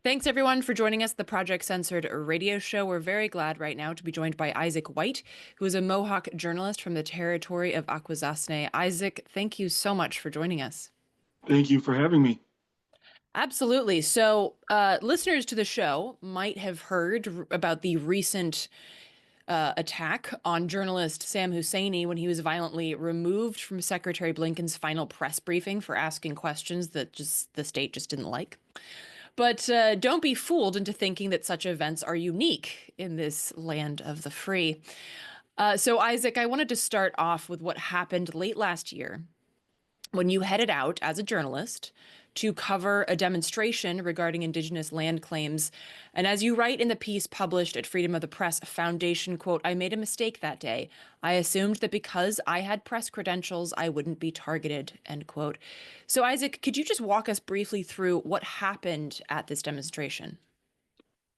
Thanks everyone for joining us, the Project Censored radio show. We're very glad right now to be joined by Isaac White, who is a Mohawk journalist from the territory of Akwesasne. Isaac, thank you so much for joining us. Thank you for having me. Absolutely. So, listeners to the show might have heard about the recent attack on journalist Sam Husseini when he was violently removed from Secretary Blinken's final press briefing for asking questions that the state just didn't like. But don't be fooled into thinking that such events are unique in this land of the free. So, Isaac, I wanted to start off with what happened late last year when you headed out as a journalist to cover a demonstration regarding Indigenous land claims. And as you write in the piece published at Freedom of the Press Foundation, quote, "I made a mistake that day. I assumed that because I had press credentials, I wouldn't be targeted," end quote. So, Isaac, could you just walk us briefly through what happened at this demonstration?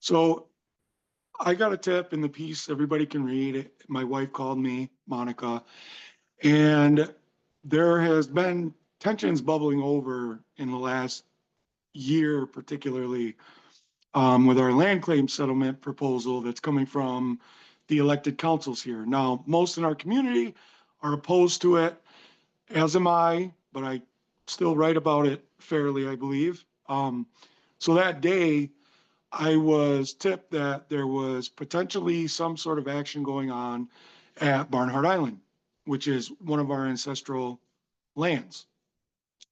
So I got a tip in the piece. Everybody can read it. My wife called me, Monica, and there has been tensions bubbling over in the last year, particularly with our land claim settlement proposal that's coming from the elected councils here. Now, most in our community are opposed to it, as am I, but I still write about it fairly, I believe. So that day, I was tipped that there was potentially some sort of action going on at Barnhart Island, which is one of our ancestral lands.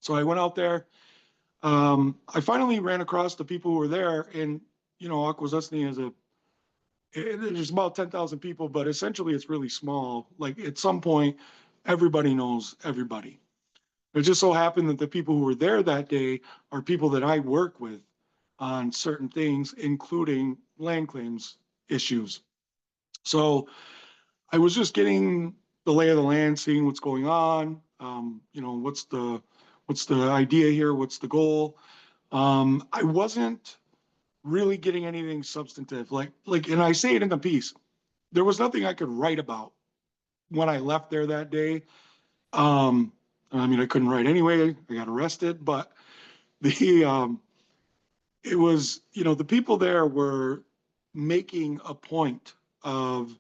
So I went out there. I finally ran across the people who were there, and Akwesasne is there's about 10,000 people, but essentially it's really small. Like at some point, everybody knows everybody. It just so happened that the people who were there that day are people that I work with on certain things, including land claims issues. So I was just getting the lay of the land, seeing what's going on. What's the idea here? What's the goal? I wasn't really getting anything substantive. And I say it in the piece. There was nothing I could write about when I left there that day. I couldn't write anyway. I got arrested, but the it was, the people there were making a point of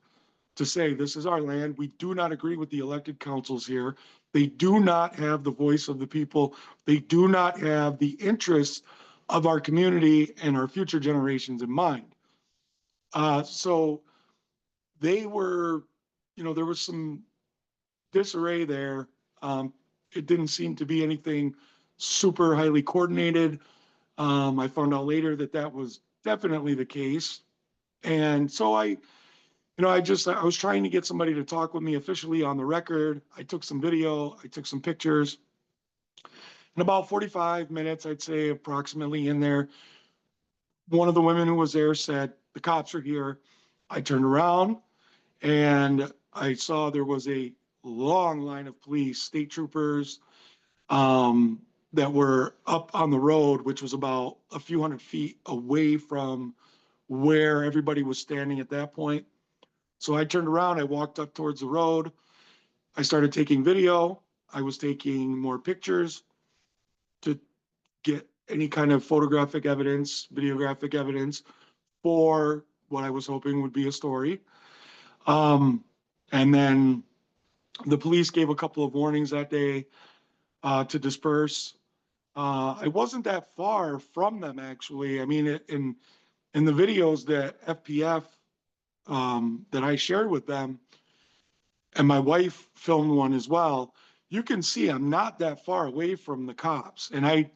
to say, this is our land. We do not agree with the elected councils here. They do not have the voice of the people. They do not have the interests of our community and our future generations in mind. So they were, there was some disarray there. It didn't seem to be anything super highly coordinated. I found out later that that was definitely the case. And so I was trying to get somebody to talk with me officially on the record. I took some video, I took some pictures. In about 45 minutes, I'd say approximately in there, one of the women who was there said, "The cops are here." I turned around and I saw there was a long line of police, state troopers, that were up on the road, which was about a few hundred feet away from where everybody was standing at that point. So I turned around, I walked up towards the road. I started taking video. I was taking more pictures to get any kind of photographic evidence, videographic evidence for what I was hoping would be a story. And then the police gave a couple of warnings that day to disperse. I wasn't that far from them, actually. I mean, in the videos that FPF that I shared with them, and my wife filmed one as well, you can see I'm not that far away from the cops. And I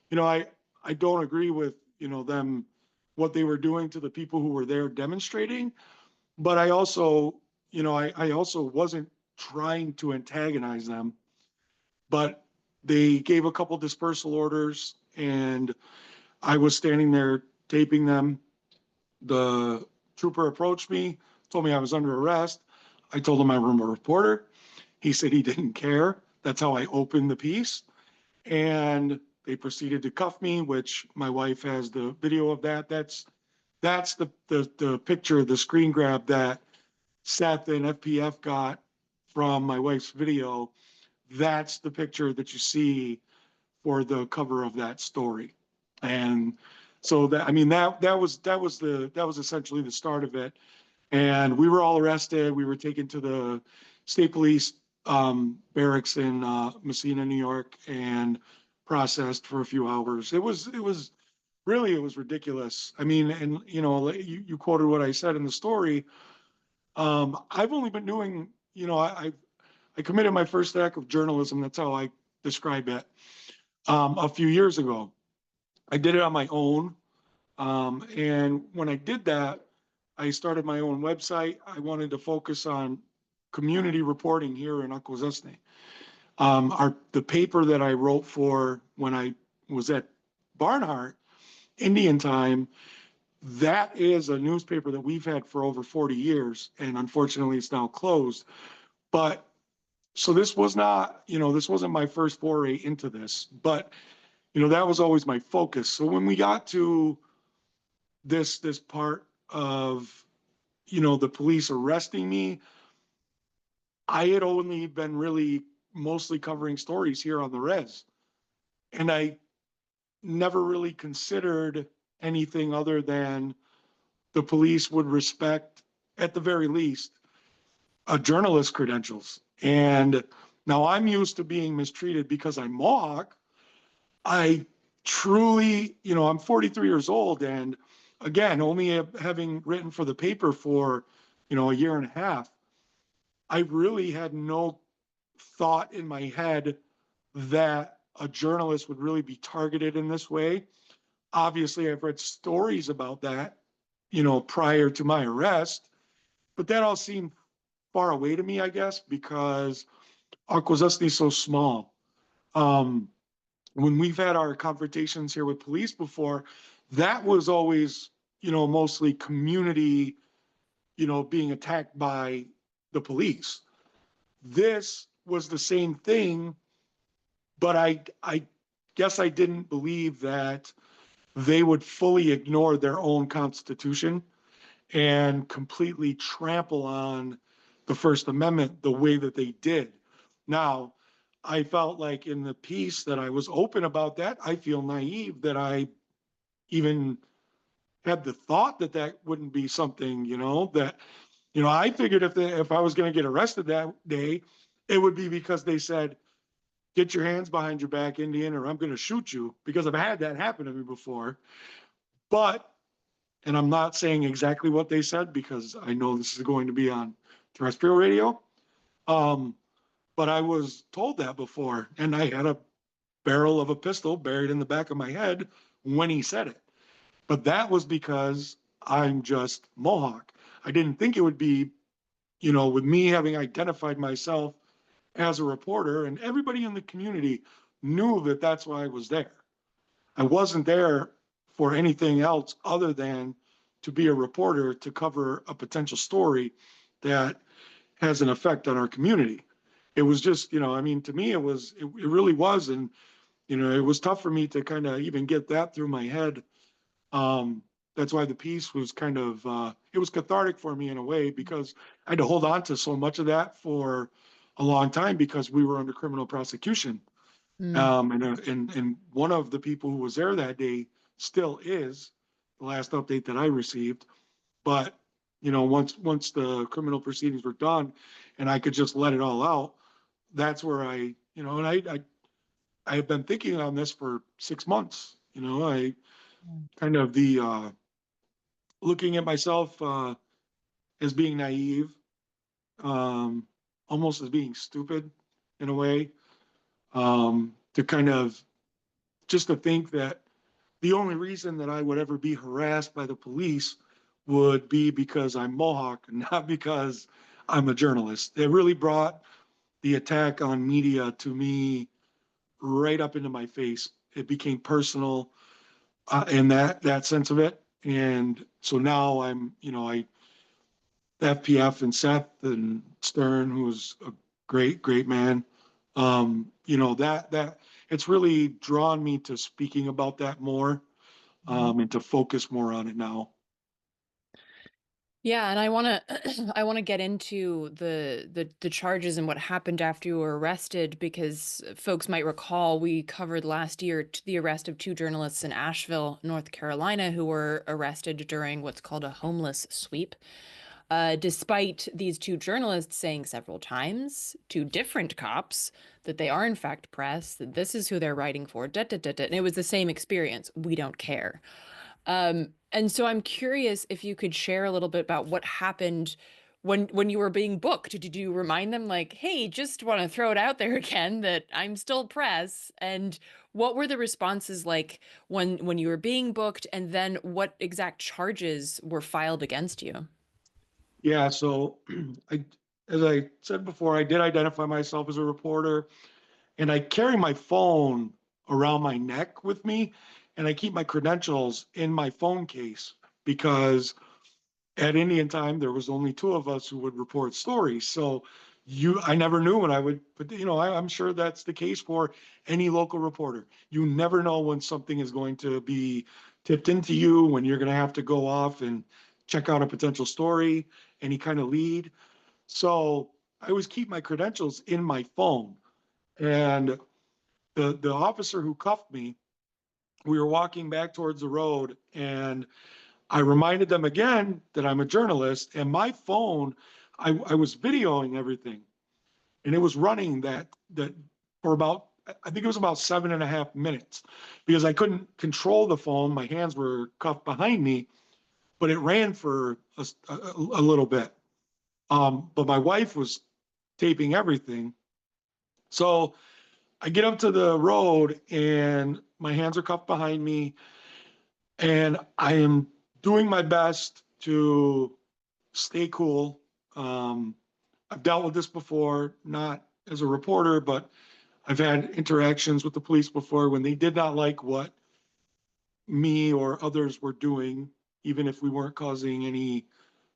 don't agree with, them, what they were doing to the people who were there demonstrating. But I also, I also wasn't trying to antagonize them. But they gave a couple dispersal orders, and I was standing there taping them. The trooper approached me, told me I was under arrest. I told him I'm a reporter. He said he didn't care. That's how I opened the piece. And they proceeded to cuff me, which my wife has the video of that. That's the picture, the screen grab that Seth and FPF got from my wife's video. That's the picture that you see for the cover of that story. And So that, I mean, that was essentially the start of it. And we were all arrested. We were taken to the state police barracks in Messina, New York, and processed for a few hours. It was ridiculous. I mean, and you know, you quoted what I said in the story. I've only been doing, you know, I committed my first act of journalism. That's how I describe it. A few years ago, I did it on my own. And when I did that, I started my own website. I wanted to focus on community reporting here in Akwesasne. The paper that I wrote for when I was at Barnhart, Indian Time, that is a newspaper that we've had for over 40 years, and unfortunately it's now closed. But so this was not, you know, this wasn't my first foray into this, but you know, that was always my focus. So when we got to this part of, you know, the police arresting me, I had only been really mostly covering stories here on the res. And I never really considered anything other than the police would respect, at the very least, a journalist credentials. And now I'm used to being mistreated because I'm Mohawk. I truly, you know, I'm 43 years old, and again, only having written for the paper for, you know, a year and a half, I really had no thought in my head that a journalist would really be targeted in this way. Obviously, I've read stories about that, you know, prior to my arrest, but that all seemed far away to me, I guess, because Akwesasne is so small. Um, when we've had our confrontations here with police before, that was always, you know, mostly community, you know, being attacked by the police. This was the same thing, but I guess I didn't believe that they would fully ignore their own constitution and completely trample on the First Amendment the way that they did. Now, I felt like in the piece that I was open about that. I feel naive that I even had the thought that that wouldn't be something, you know, that, you know, I figured if I was going to get arrested that day, it would be because they said, get your hands behind your back, Indian, or I'm going to shoot you, because I've had that happen to me before. But, and I'm not saying exactly what they said because I know this is going to be on terrestrial radio. Um, but I was told that before, and I had a barrel of a pistol buried in the back of my head when he said it. But that was because I'm just Mohawk. I didn't think it would be, you know, with me having identified myself as a reporter, and everybody in the community knew that that's why I was there. I wasn't there for anything else other than to be a reporter to cover a potential story that has an effect on our community. It was just, you know, I mean, to me, it really was. And, you know, it was tough for me to kind of even get that through my head. That's why the piece was kind of, it was cathartic for me in a way, because I had to hold on to so much of that for a long time because we were under criminal prosecution. Mm. And one of the people who was there that day still is, the last update that I received. But, you know, once the criminal proceedings were done and I could just let it all out, that's where you know, and I have been thinking on this for 6 months. You know, I kind of looking at myself as being naive, um, almost as being stupid in a way, to kind of just to think that the only reason that I would ever be harassed by the police would be because I'm Mohawk, not because I'm a journalist. It really brought the attack on media to me right up into my face. It became personal in that sense of it. And so now I'm, you know, FPF and Seth and Stern, who's a great man. You know, that it's really drawn me to speaking about that more, and to focus more on it now. Yeah, and I want to I want to get into the charges and what happened after you were arrested because folks might recall we covered last year the arrest of two journalists in Asheville, North Carolina, who were arrested during what's called a homeless sweep. Despite these two journalists saying several times to different cops that they are in fact press, that this is who they're writing for, da, da, da, da. And it was the same experience. We don't care. And so I'm curious if you could share a little bit about what happened when you were being booked. Did you remind them like, "Hey, just want to throw it out there again that I'm still press?" And what were the responses like when you were being booked, and then what exact charges were filed against you? Yeah, so I, as I said before, I did identify myself as a reporter, and I carry my phone around my neck with me, and I keep my credentials in my phone case because at Indian time there was only two of us who would report stories. So I never knew when I would, but I'm sure that's the case for any local reporter. You never know when something is going to be tipped into you, when you're going to have to go off and check out a potential story, any kind of lead. So I always keep my credentials in my phone. And the officer who cuffed me, we were walking back towards the road, and I reminded them again that I'm a journalist, and my phone, I was videoing everything, and it was running that for about, I think it was about 7.5 minutes, because I couldn't control the phone. My hands were cuffed behind me, but it ran for a little bit. But my wife was taping everything. So I get up to the road and my hands are cuffed behind me, and I am doing my best to stay cool. Um, I've dealt with this before, not as a reporter, but I've had interactions with the police before when they did not like what me or others were doing, even if we weren't causing any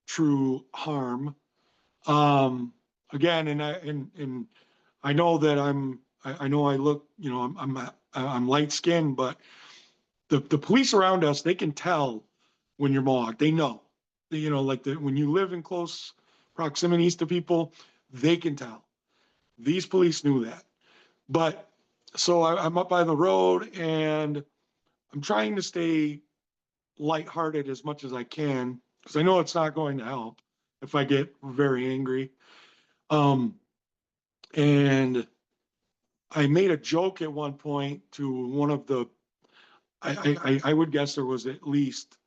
true harm. Um, Again, and I know that I know I look, I'm light skinned, but the police around us, they can tell when you're Mohawk. They know. Like when you live in close proximities to people, they can tell. These police knew that. But so I'm up by the road and I'm trying to stay lighthearted as much as I can because I know it's not going to help if I get very angry. Um, and I made a joke at one point to one of the, I would guess there was at least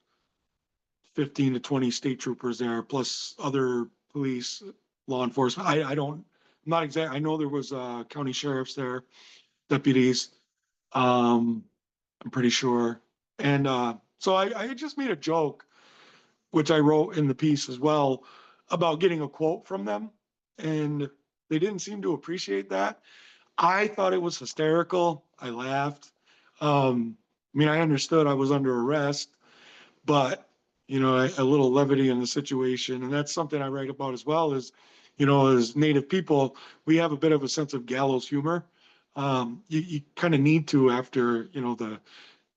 15 to 20 state troopers there, plus other police, law enforcement. I don't, I'm not exact. I know there was county sheriffs there, deputies. Um, I'm pretty sure. And so I just made a joke, which I wrote in the piece as well, about getting a quote from them. And they didn't seem to appreciate that. I thought it was hysterical. I laughed. I mean, I understood I was under arrest, but a little levity in the situation, and that's something I write about as well. Is as Native people, we have a bit of a sense of gallows humor. You kind of need to after the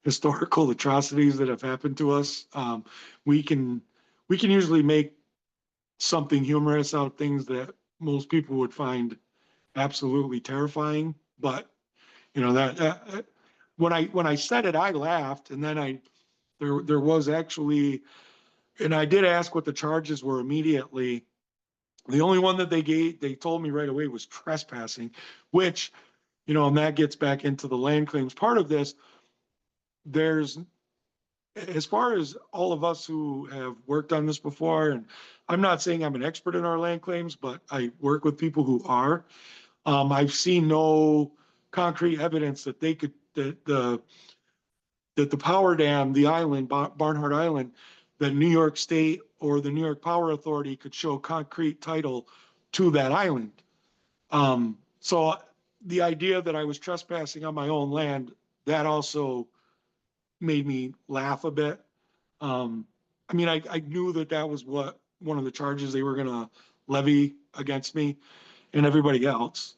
historical atrocities that have happened to us. We can usually make something humorous out of things that most people would find absolutely terrifying. But that when I said it, I laughed, and then there was actually, and I did ask what the charges were immediately. The only one that they told me right away was trespassing, which, and that gets back into the land claims part of this. There's, as far as all of us who have worked on this before, and I'm not saying I'm an expert in our land claims, but I work with people who are. I've seen no concrete evidence that they could that the power dam, the island, Barnhart Island, that New York State or the New York Power Authority could show concrete title to that island. So the idea that I was trespassing on my own land, that also made me laugh a bit. Um, I mean, I knew that that was what one of the charges they were going to levy against me and everybody else.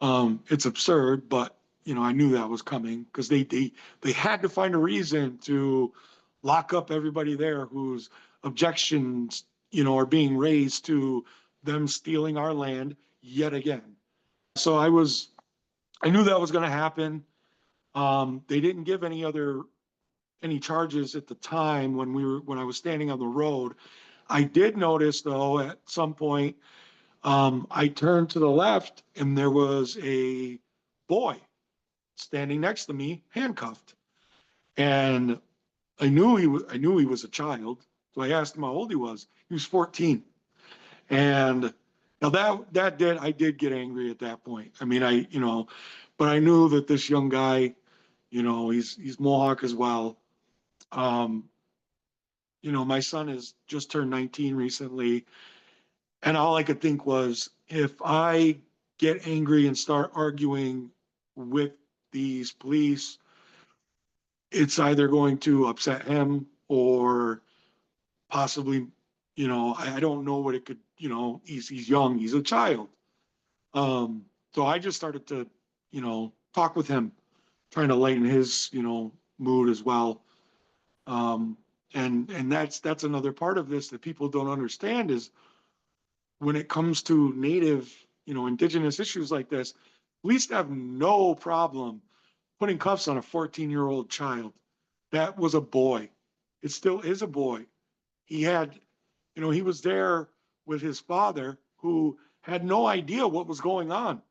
It's absurd, but I knew that was coming because they had to find a reason to lock up everybody there whose objections, are being raised to them stealing our land yet again. So I knew that was going to happen. They didn't give any charges at the time when I was standing on the road. I did notice though at some point, I turned to the left and there was a boy standing next to me, handcuffed, and I knew he was a child. So I asked him how old he was. He was 14. And now I did get angry at that point. I mean, but I knew that this young guy, he's Mohawk as well. Um, my son has just turned 19 recently, and all I could think was, if I get angry and start arguing with these police, it's either going to upset him or possibly, I don't know what it could, he's young, he's a child. So I just started to, talk with him, trying to lighten his, mood as well. Um, and that's another part of this that people don't understand is when it comes to native, indigenous issues like this, police have no problem putting cuffs on a 14-year-old child. That was a boy. It still is a boy. He had, he was there with his father who had no idea what was going on.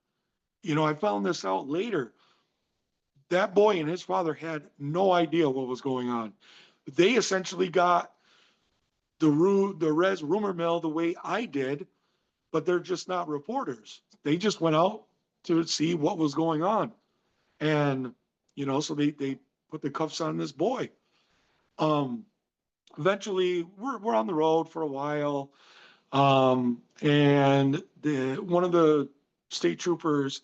I found this out later. That boy and his father had no idea what was going on. They essentially got the res rumor mill the way I did, but they're just not reporters. They just went out to see what was going on. And, so they put the cuffs on this boy. Um, Eventually we're on the road for a while. And one of the state troopers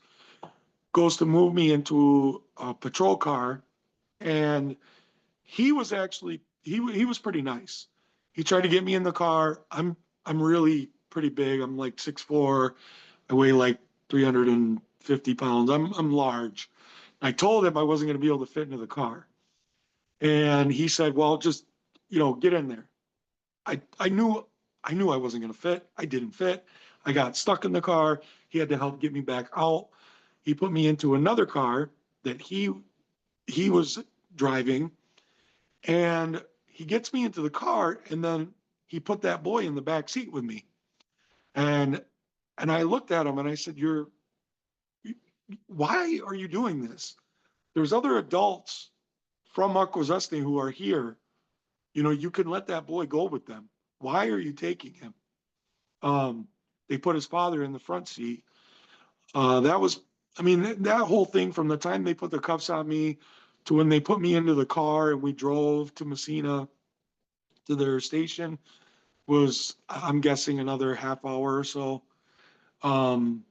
goes to move me into a patrol car, and he was actually he was pretty nice. He tried to get me in the car. I'm really pretty big. I'm like 6'4". I weigh like 350 pounds. I'm large. I told him I wasn't going to be able to fit into the car, and he said, "Well, just get in there." I knew I wasn't going to fit. I didn't fit. I got stuck in the car. He had to help get me back out. He put me into another car that he was driving, and he gets me into the car, and then he put that boy in the back seat with me. And I looked at him and I said, why are you doing this? There's other adults from Akwesasne who are here. You can let that boy go with them. Why are you taking him? Um, they put his father in the front seat. That was, I mean, that whole thing from the time they put the cuffs on me to when they put me into the car and we drove to Messina to their station was, I'm guessing, another half hour or so. Um,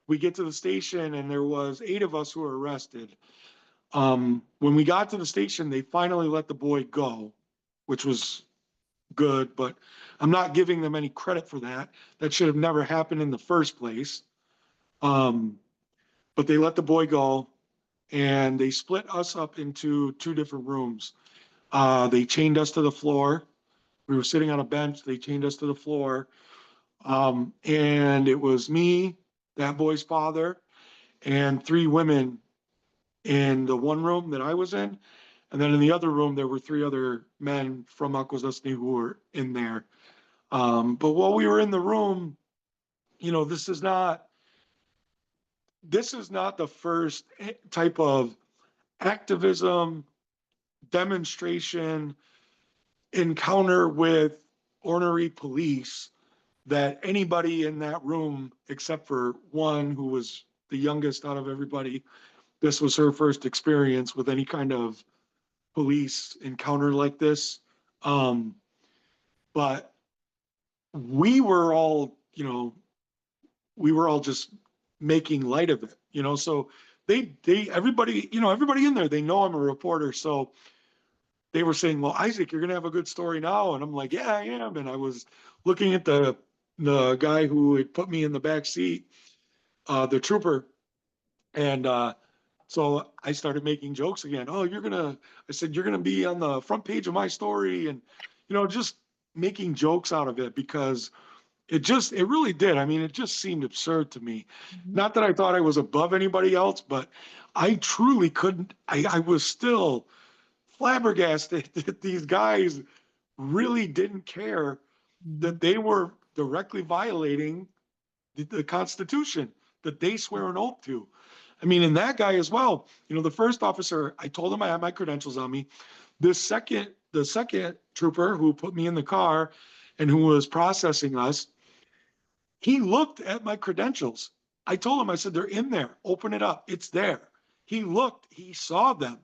we get to the station and there was 8 of us who were arrested. When we got to the station, they finally let the boy go, which was good, but I'm not giving them any credit for that. That should have never happened in the first place. Um, but they let the boy go, and they split us up into 2 different rooms. They chained us to the floor. We were sitting on a bench. They chained us to the floor. And it was me, that boy's father, and 3 women in the one room that I was in. And then in the other room, there were 3 other men from Akwesasne who were in there. But while we were in the room, this is not the first type of activism, demonstration, encounter with ornery police that anybody in that room, except for one who was the youngest out of everybody, this was her first experience with any kind of police encounter like this. But we were all, just making light of it, so everybody in there, they know I'm a reporter. So they were saying, well, Isaac, you're going to have a good story now. And I'm like, yeah, I am. And I was looking at the guy who had put me in the back seat, the trooper. And so I started making jokes again. Oh, I said, you're going to be on the front page of my story. And, just making jokes out of it because it really did. I mean, it just seemed absurd to me. Mhm. Not that I thought I was above anybody else, but I truly couldn't. I was still flabbergasted that these guys really didn't care Mhm. that they were directly violating the Constitution that they swear an oath to. I mean, and that guy as well. The first officer, I told him I had my credentials on me. The second trooper who put me in the car and who was processing us, he looked at my credentials. I told him, I said, they're in there. Open it up. It's there. He looked, he saw them,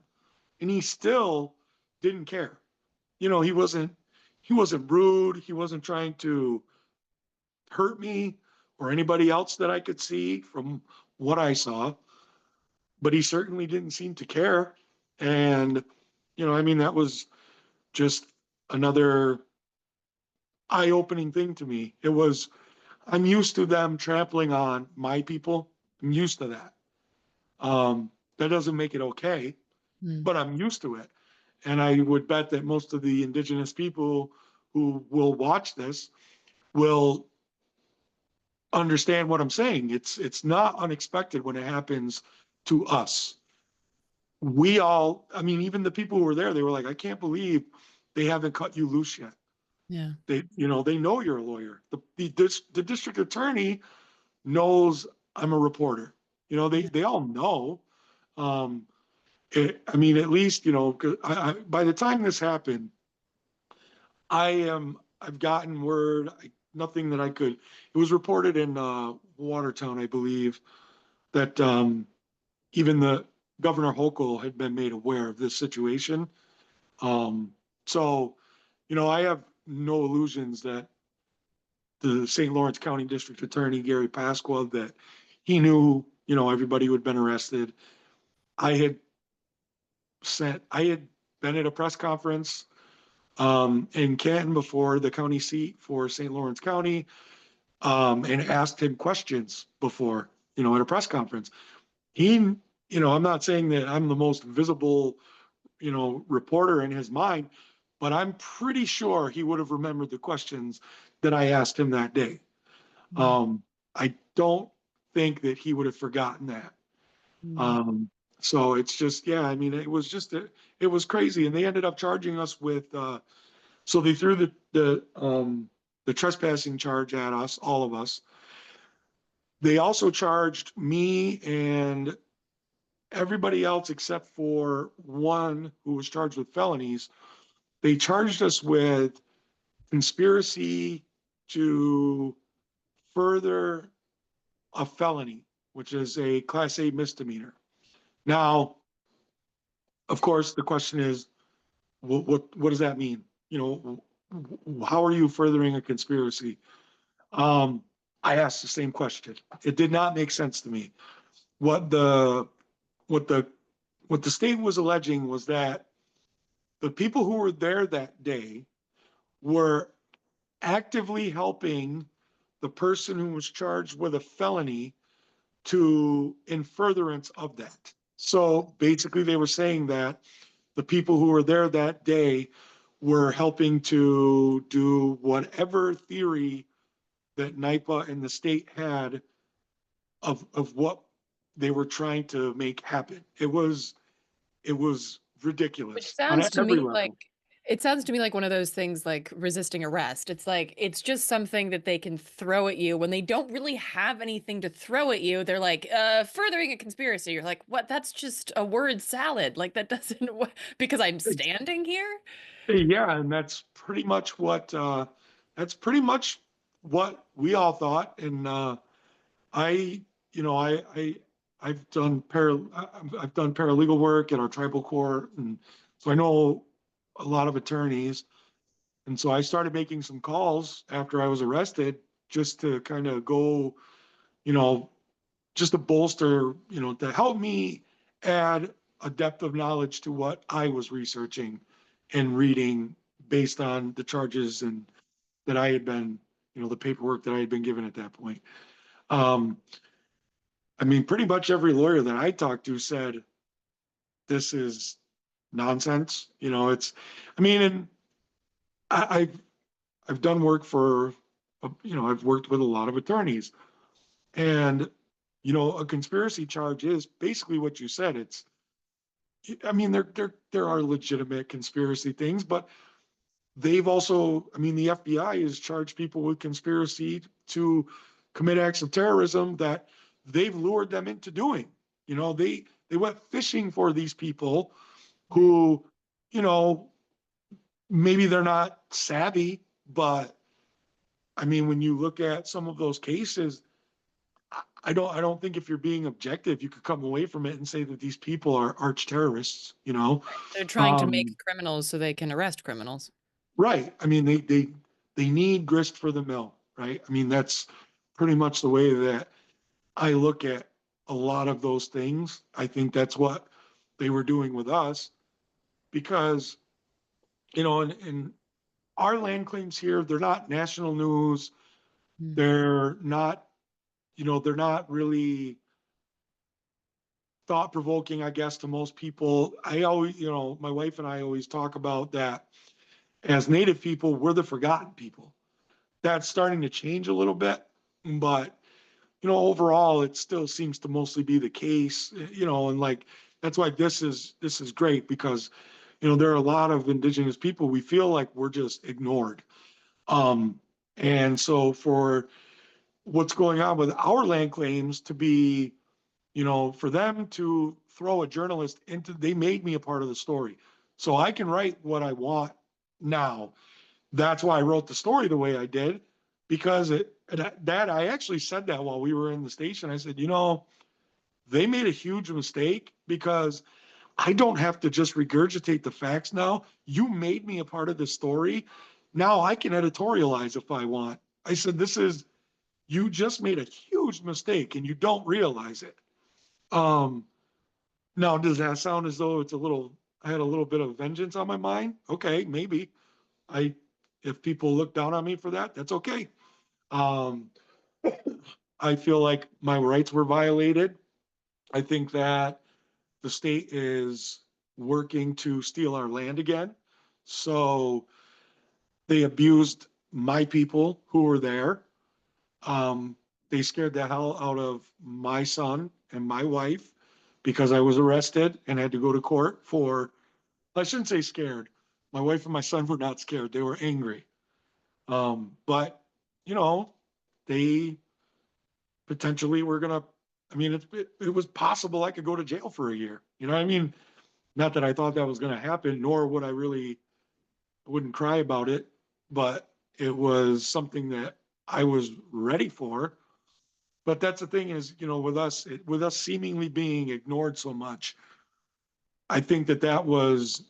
and he still didn't care. He wasn't rude. He wasn't trying to hurt me or anybody else that I could see from what I saw, but he certainly didn't seem to care. And, I mean, that was just another eye opening thing to me. I'm used to them trampling on my people. I'm used to that. That doesn't make it okay, Mm. but I'm used to it. And I would bet that most of the indigenous people who will watch this will understand what I'm saying. It's not unexpected when it happens to us. I mean, even the people who were there, they were like, I can't believe they haven't cut you loose yet. Yeah. They know you're a lawyer. The district attorney knows I'm a reporter. Yeah. They all know. Um, I mean, at least, 'cause by the time this happened, I've gotten word, nothing that I could, it was reported in Watertown, I believe, that even the Governor Hochul had been made aware of this situation. Um, so, I have no illusions that the St. Lawrence County District Attorney, Gary Pasqua, that he knew, everybody who had been arrested. I had I had been at a press conference in Canton before the county seat for St. Lawrence County, and asked him questions before, at a press conference. He, I'm not saying that I'm the most visible, reporter in his mind, but I'm pretty sure he would have remembered the questions that I asked him that day. Mm. Um, I don't think that he would have forgotten that. Mm. Um, so it's just, yeah, I mean, it was crazy. And they ended up charging us with, so they threw the trespassing charge at us, all of us. They also charged me and everybody else except for one who was charged with felonies. They charged us with conspiracy to further a felony, which is a Class A misdemeanor. Now, of course, the question is, what does that mean? How are you furthering a conspiracy? Um, I asked the same question. It did not make sense to me. What the what the what the state was alleging was that the people who were there that day were actively helping the person who was charged with a felony to in furtherance of that. So basically, they were saying that the people who were there that day were helping to do whatever theory that NIPA and the state had of what they were trying to make happen. It was Which ridiculous on sounds to every me like level. it sounds to me like one of those things like resisting arrest. It's like it's just something that they can throw at you when they don't really have anything to throw at you. They're like, furthering a conspiracy. You're like, what? That's just a word salad. Like that doesn't because I'm standing here. Yeah, and that's pretty much what we all thought. And I, you know, I've done paralegal work at our tribal court, and so I know a lot of attorneys. And so I started making some calls after I was arrested, just to kind of go, you know, just to bolster, to help me add a depth of knowledge to what I was researching and reading based on the charges and that I had been, the paperwork that I had been given at that point. Um, I mean, pretty much every lawyer that I talked to said this is nonsense. I mean, and I, I've done work for, I've worked with a lot of attorneys, and a conspiracy charge is basically what you said. I mean, there are legitimate conspiracy things, but they've also, I mean, the FBI has charged people with conspiracy to commit acts of terrorism that they've lured them into doing. They went fishing for these people Right. who, you know, maybe they're not savvy, but I mean, when you look at some of those cases, I don't think if you're being objective, you could come away from it and say that these people are arch terrorists, They're trying to make Um, criminals so they can arrest criminals. right. I mean, they need grist for the mill, right? I mean, that's pretty much the way that I look at a lot of those things. I think that's what they were doing with us because, in our land claims here, they're not national news. Mm. They're not, they're not really thought provoking, I guess, to most people. I always, my wife and I always talk about that as Native people, we're the forgotten people. That's starting to change a little bit, but overall, it still seems to mostly be the case, and like that's why this is great because there are a lot of indigenous people we feel like we're just ignored. Um, and so for what's going on with our land claims to be, for them to throw a journalist into, they made me a part of the story. So I can write what I want now. That's why I wrote the story the way I did, because that I actually said that while we were in the station. I said, they made a huge mistake because I don't have to just regurgitate the facts now. You made me a part of the story. Now I can editorialize if I want. I said, you just made a huge mistake and you don't realize it. Um, Now, does that sound as though I had a little bit of vengeance on my mind? Okay, maybe. I, if people look down on me for that, that's okay. Um, I feel like my rights were violated. I think that the state is working to steal our land again. So they abused my people who were there. Um, they scared the hell out of my son and my wife because I was arrested and had to go to court for, I shouldn't say scared. My wife and my son were not scared. They were angry. But, you know, they potentially were going to, I mean, it was possible I could go to jail for a year. You know what I mean? Not that I thought that was going to happen, nor would I wouldn't cry about it, but it was something that I was ready for. But that's the thing is, with us seemingly being ignored so much, I think that was,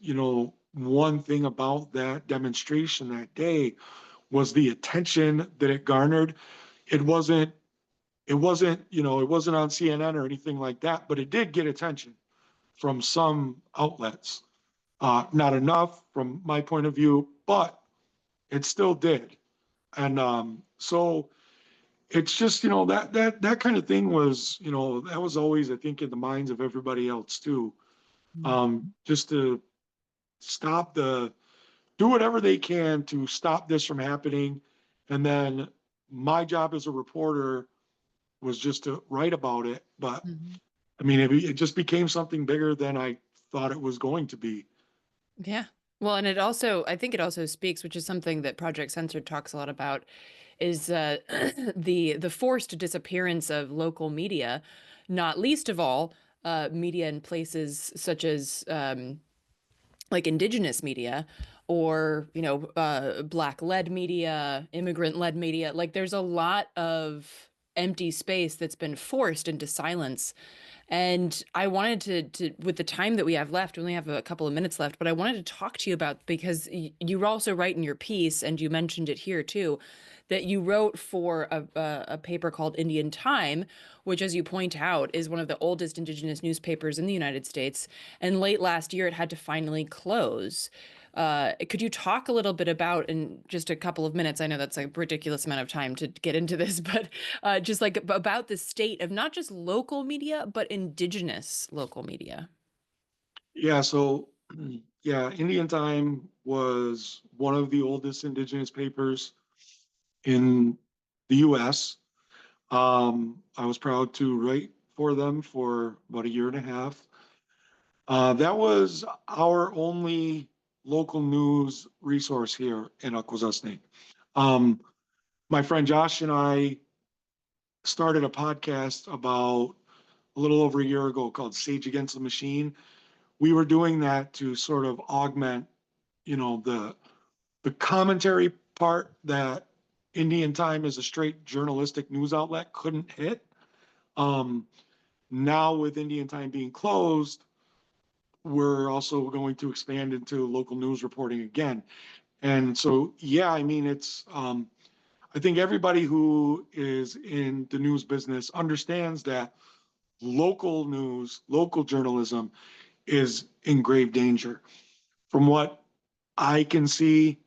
one thing about that demonstration that day was the attention that it garnered. It wasn't, it wasn't on CNN or anything like that, but it did get attention from some outlets. Not enough from my point of view, but it still did. And so it's just, that kind of thing was, that was always, I think, in the minds of everybody else too. Mm. Just to stop do whatever they can to stop this from happening. And then my job as a reporter was just to write about it. But Mhm. I mean, it just became something bigger than I thought it was going to be. Yeah. Well, and it also, I think it also speaks, which is something that Project Censored talks a lot about, is the forced disappearance of local media, not least of all media in places such as like indigenous media or black led media, immigrant led media. Like there's a lot of empty space that's been forced into silence. And I wanted to with the time that we have left, we only have a couple of minutes left, but I wanted to talk to you about, because you also write in your piece, and you mentioned it here too, that you wrote for a paper called Indian Time, which, as you point out, is one of the oldest indigenous newspapers in the United States. And late last year, it had to finally close. Could you talk a little bit about, in just a couple of minutes? I know that's a ridiculous amount of time to get into this, but just like about the state of not just local media, but indigenous local media. Yeah. So, yeah, Indian Time. was one of the oldest Indigenous papers in the US. I was proud to write for them for about a year and a half. That was our only local news resource here in Akwesasne. Um, my friend Josh and I started a podcast about a little over a year ago called Sage Against the Machine. We were doing that to sort of augment, the commentary part that Indian Time as a straight journalistic news outlet couldn't hit. Um, Now with Indian Time being closed, we're also going to expand into local news reporting again. And so, yeah, I mean, I think everybody who is in the news business understands that local news, local journalism is in grave danger. From what I can see,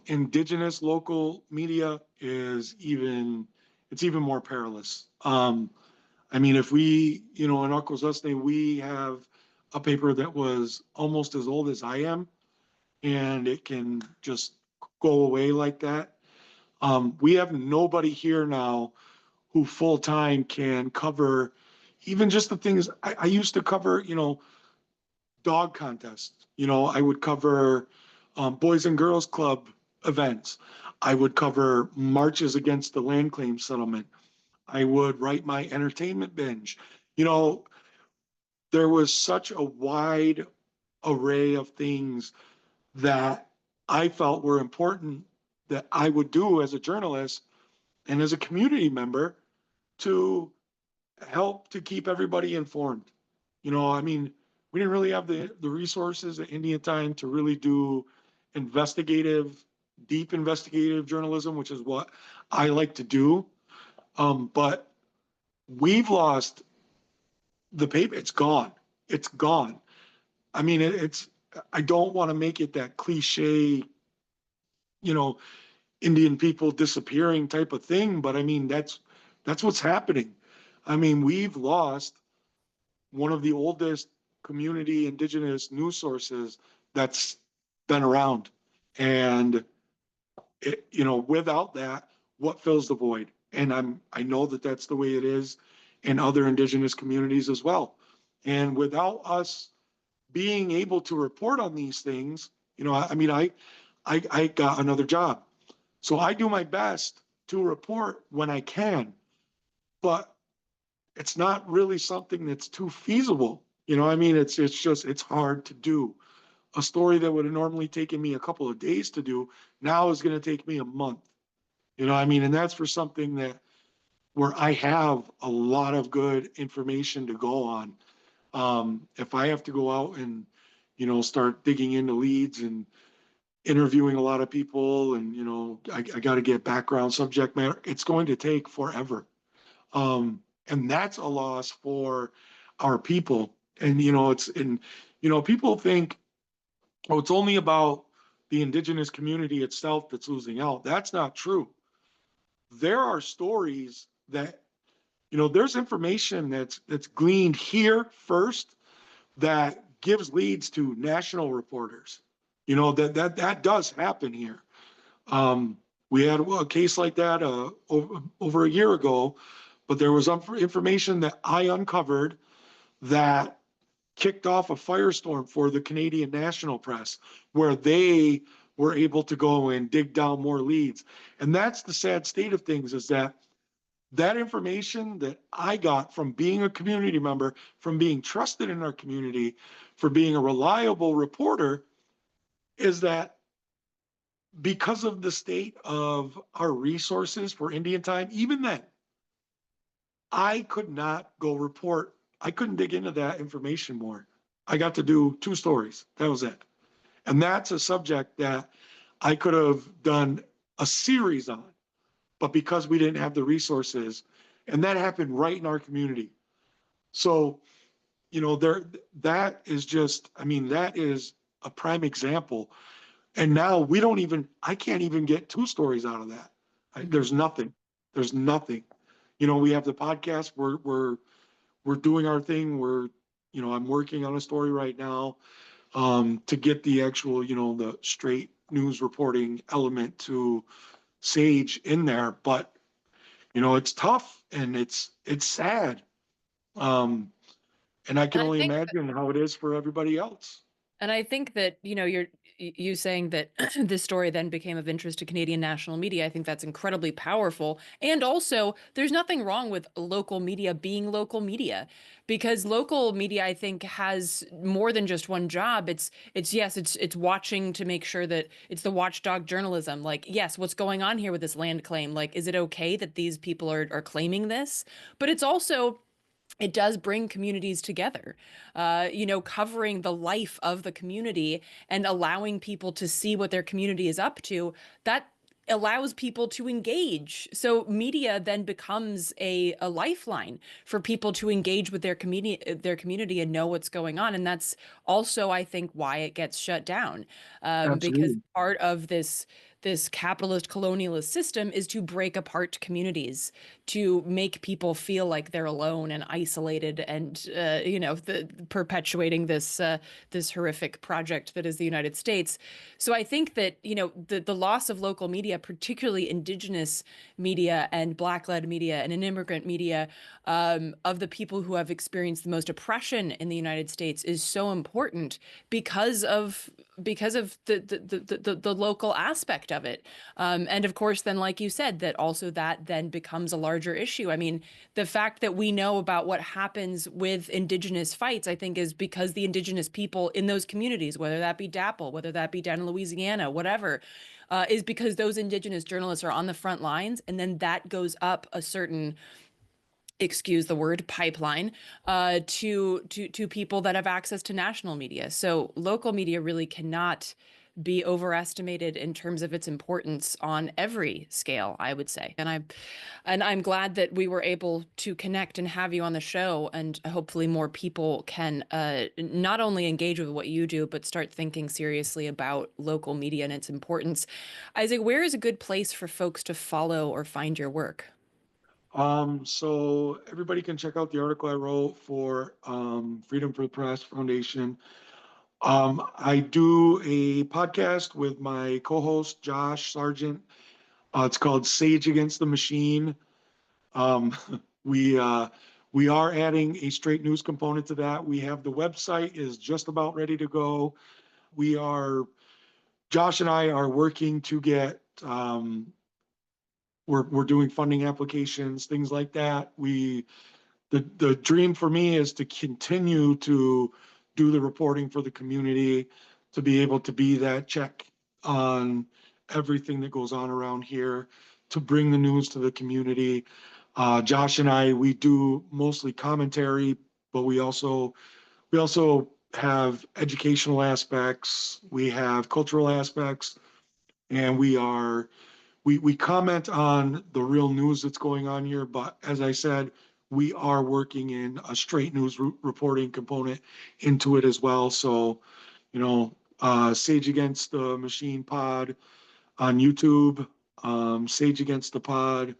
indigenous local media it's even more perilous. I mean, if we, in Akwesasne, we have a paper that was almost as old as I am, and it can just go away like that. We have nobody here now who full time can cover even just the things I used to cover, dog contests. I would cover Boys and Girls Club events. I would cover marches against the land claim settlement. I would write my entertainment binge. You know, there was such a wide array of things that I felt were important that I would do as a journalist and as a community member to help to keep everybody informed. I mean, we didn't really have the resources at Indian Time to really do deep investigative journalism, which is what I like to do. But we've lost the paper. It's gone. It's gone. I mean, I don't want to make it that cliche, you know, Indian people disappearing type of thing, but I mean, that's what's happening. I mean, we've lost one of the oldest community indigenous news sources that's been around. And without that, what fills the void? And I know that that's the way it is in other indigenous communities as well. And without us being able to report on these things, I mean, I got another job. So I do my best to report when I can, but it's not really something that's too feasible. I mean, it's hard to do. A story that would have normally taken me a couple of days to do now is going to take me a month. I mean, and that's for something where I have a lot of good information to go on. If I have to go out and, start digging into leads and interviewing a lot of people and, I got to get background subject matter, it's going to take forever. And that's a loss for our people. And, people think, oh, it's only about the indigenous community itself that's losing out. That's not true. There are stories that, there's information that's gleaned here first that gives leads to national reporters. That does happen here. We had a case like that over a year ago, but there was information that I uncovered that kicked off a firestorm for the Canadian national press, where they were able to go and dig down more leads. And that's the sad state of things, is that information that I got from being a community member, from being trusted in our community, for being a reliable reporter, is that because of the state of our resources for Indian Time, even then, I could not go report. I couldn't dig into that information more. I got to do 2 stories. That was it. And that's a subject that I could have done a series on, but because we didn't have the resources, and that happened right in our community. So, that is just, I mean, that is a prime example. And now I can't even get 2 stories out of that. There's nothing. There's nothing. We have the podcast. We're doing our thing. I'm working on a story right now. to get the actual, the straight news reporting element to Sage in there. But, it's tough and it's sad. Um, and I can And I only think imagine how it is for everybody else. And I think that, you saying that this story then became of interest to Canadian national media. I think that's incredibly powerful. And also, there's nothing wrong with local media being local media, because local media, I think, has more than just one job. It's yes, it's watching to make sure that it's the watchdog journalism. Like, yes, what's going on here with this land claim? Like, is it okay that these people are claiming this? But it's also, it does bring communities together, covering the life of the community and allowing people to see what their community is up to. That allows people to engage. So media then becomes a lifeline for people to engage with their community and know what's going on. And that's also, I think, why it gets shut down, because Absolutely. part of this capitalist colonialist system is to break apart communities, to make people feel like they're alone and isolated, and perpetuating this horrific project that is the United States. So I think that the loss of local media, particularly Indigenous media and Black-led media and an immigrant media, of the people who have experienced the most oppression in the United States, is so important because of the local aspect of it. And of course, then, like you said, that then becomes a larger issue. I mean, the fact that we know about what happens with Indigenous fights, I think, is because the Indigenous people in those communities, whether that be DAPL, whether that be down in Louisiana, whatever, is because those Indigenous journalists are on the front lines, and then that goes up a certain, excuse the word, pipeline, to people that have access to national media. So local media really cannot be overestimated in terms of its importance on every scale, I would say. And I'm glad that we were able to connect and have you on the show, and hopefully more people can not only engage with what you do, but start thinking seriously about local media and its importance. Isaac, where is a good place for folks to follow or find your work? So everybody can check out the article I wrote for Freedom for the Press Foundation. I do a podcast with my co-host Josh Sargent. It's called Sage Against the Machine. Um, we uh, we are adding a straight news component to that. We have the website is just about ready to go. We are Josh and I are working to get we're doing funding applications, things like that. The dream for me is to continue to do the reporting for the community, to be able to be that check on everything that goes on around here, to bring the news to the community. Josh and I, we do mostly commentary, but we also have educational aspects, we have cultural aspects, and we comment on the real news that's going on here, but as I said, we are working in a straight news reporting component into it as well. So, Sage Against the Machine Pod on YouTube, Sage Against the Pod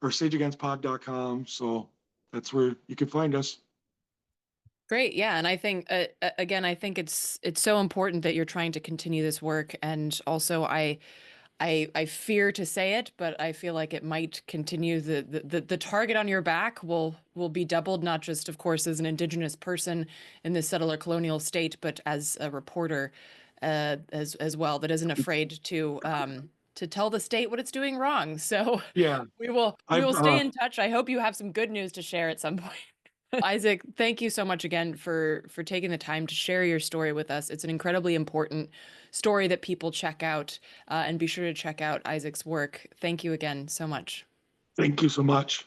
or sageagainstpod.com. So that's where you can find us. Great. Yeah. And I think, again, I think it's so important that you're trying to continue this work. And also, I fear to say it, but I feel like it might continue. The target on your back will be doubled, not just, of course, as an Indigenous person in this settler colonial state, but as a reporter, as well, that isn't afraid to tell the state what it's doing wrong. So Yeah, we will I've stay in touch. I hope you have some good news to share at some point. Isaac, thank you so much again for taking the time to share your story with us. It's an incredibly important story that people check out, and be sure to check out Isaac's work. Thank you again so much. thank you so much.